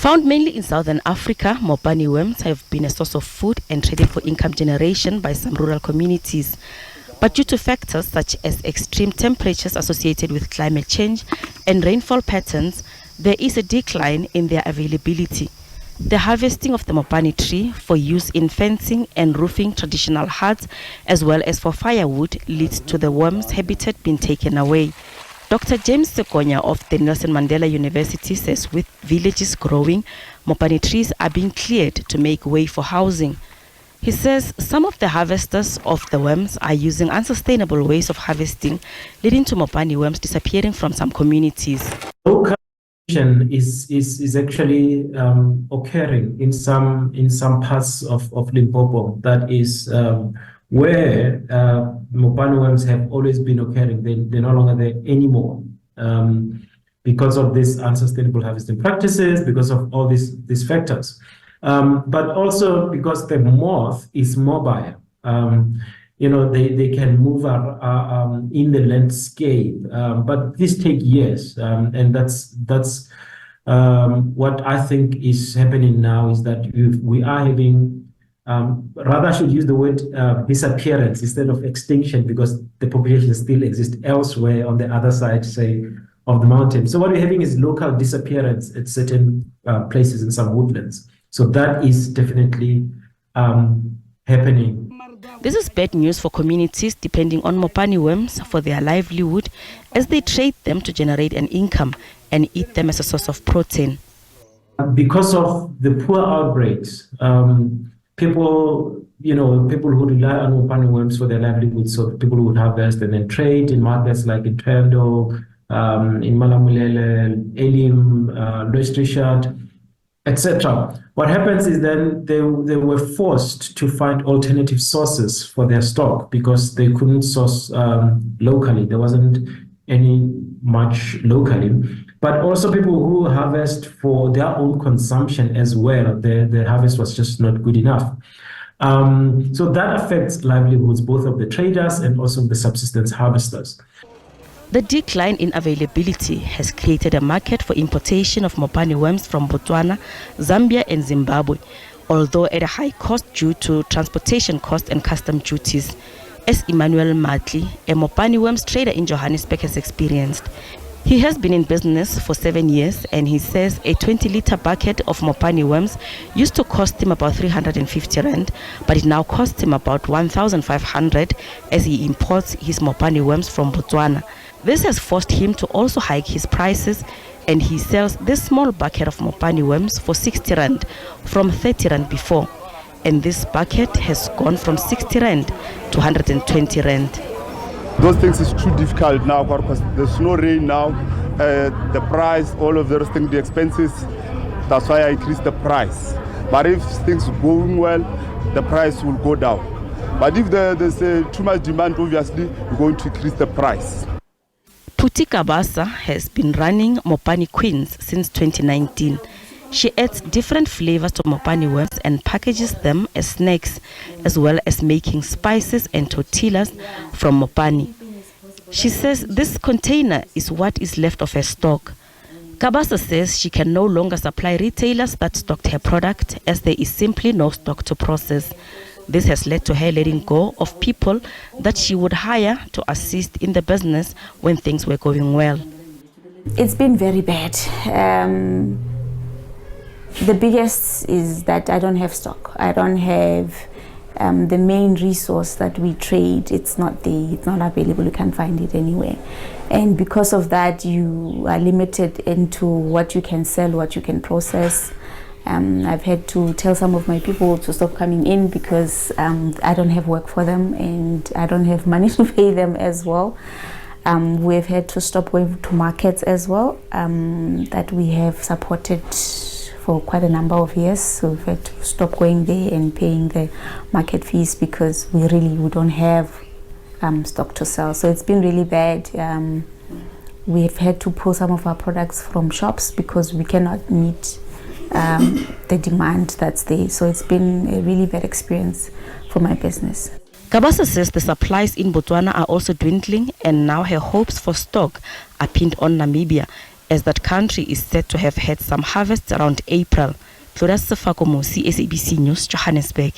Found mainly in southern Africa, Mopani worms have been a source of food and traded for income generation by some rural communities. But due to factors such as extreme temperatures associated with climate change and rainfall patterns, there is a decline in their availability. The harvesting of the Mopani tree for use in fencing and roofing traditional huts, as well as for firewood, leads to the worm's habitat being taken away. Dr. James Sekonya of the Nelson Mandela University says with villages growing, Mopani trees are being cleared to make way for housing. He says some of the harvesters of the worms are using unsustainable ways of harvesting, leading to Mopani worms disappearing from some communities. Local is actually occurring in some parts of Limpopo. That is where Mopani worms have always been occurring. They're no longer there anymore because of these unsustainable harvesting practices, because of all these factors. But also because the moth is mobile. They can move in the landscape, but this takes years, and that's what I think is happening now is that we are having, rather I should use the word disappearance instead of extinction, because the population still exists elsewhere on the other side, say, of the mountain. So what we're having is local disappearance at certain places in some woodlands. So that is definitely happening. This is bad news for communities depending on Mopani worms for their livelihood, as they trade them to generate an income and eat them as a source of protein. Because of the poor outbreaks, people who rely on Mopani worms for their livelihood, so people who would harvest and then trade in markets like in Trendo, in Malamulele, Elim, Louis Richard, etc. What happens is then they were forced to find alternative sources for their stock because they couldn't source locally. There wasn't any much locally. But also people who harvest for their own consumption as well, the harvest was just not good enough. So that affects livelihoods, both of the traders and also the subsistence harvesters. The decline in availability has created a market for importation of Mopani worms from Botswana, Zambia and Zimbabwe, although at a high cost due to transportation costs and custom duties, as Emmanuel Matli, a Mopani worms trader in Johannesburg, has experienced. He has been in business for 7 years, and he says a 20-liter bucket of Mopani worms used to cost him about 350 rand, but it now costs him about 1,500 as he imports his Mopani worms from Botswana. This has forced him to also hike his prices, and he sells this small bucket of Mopani worms for 60 rand from 30 rand before. And this bucket has gone from 60 rand to 120 rand. Those things is too difficult now because there's no rain now. The price, all of those things, the expenses, that's why I increased the price. But if things are going well, the price will go down. But if there's too much demand, obviously, we're going to increase the price. Puti Kabasa has been running Mopani Queens since 2019. She adds different flavors to Mopani worms and packages them as snacks, as well as making spices and tortillas from Mopani. She says this container is what is left of her stock. Kabasa says she can no longer supply retailers that stocked her product, as there is simply no stock to process. This has led to her letting go of people that she would hire to assist in the business when things were going well. It's been very bad. The biggest is that I don't have stock. I don't have the main resource that we trade. It's not available. You can't find it anywhere. And because of that, you are limited into what you can sell, what you can process. I've had to tell some of my people to stop coming in because I don't have work for them and I don't have money to pay them as well. We've had to stop going to markets as well that we have supported for quite a number of years. So we've had to stop going there and paying the market fees because we don't have stock to sell. So it's been really bad. We've had to pull some of our products from shops because we cannot meet the demand that's there. So it's been a really bad experience for my business. Kabasa says the supplies in Botswana are also dwindling, and now her hopes for stock are pinned on Namibia, as that country is said to have had some harvests around April. Flores Sefakomo, SABC News, Johannesburg.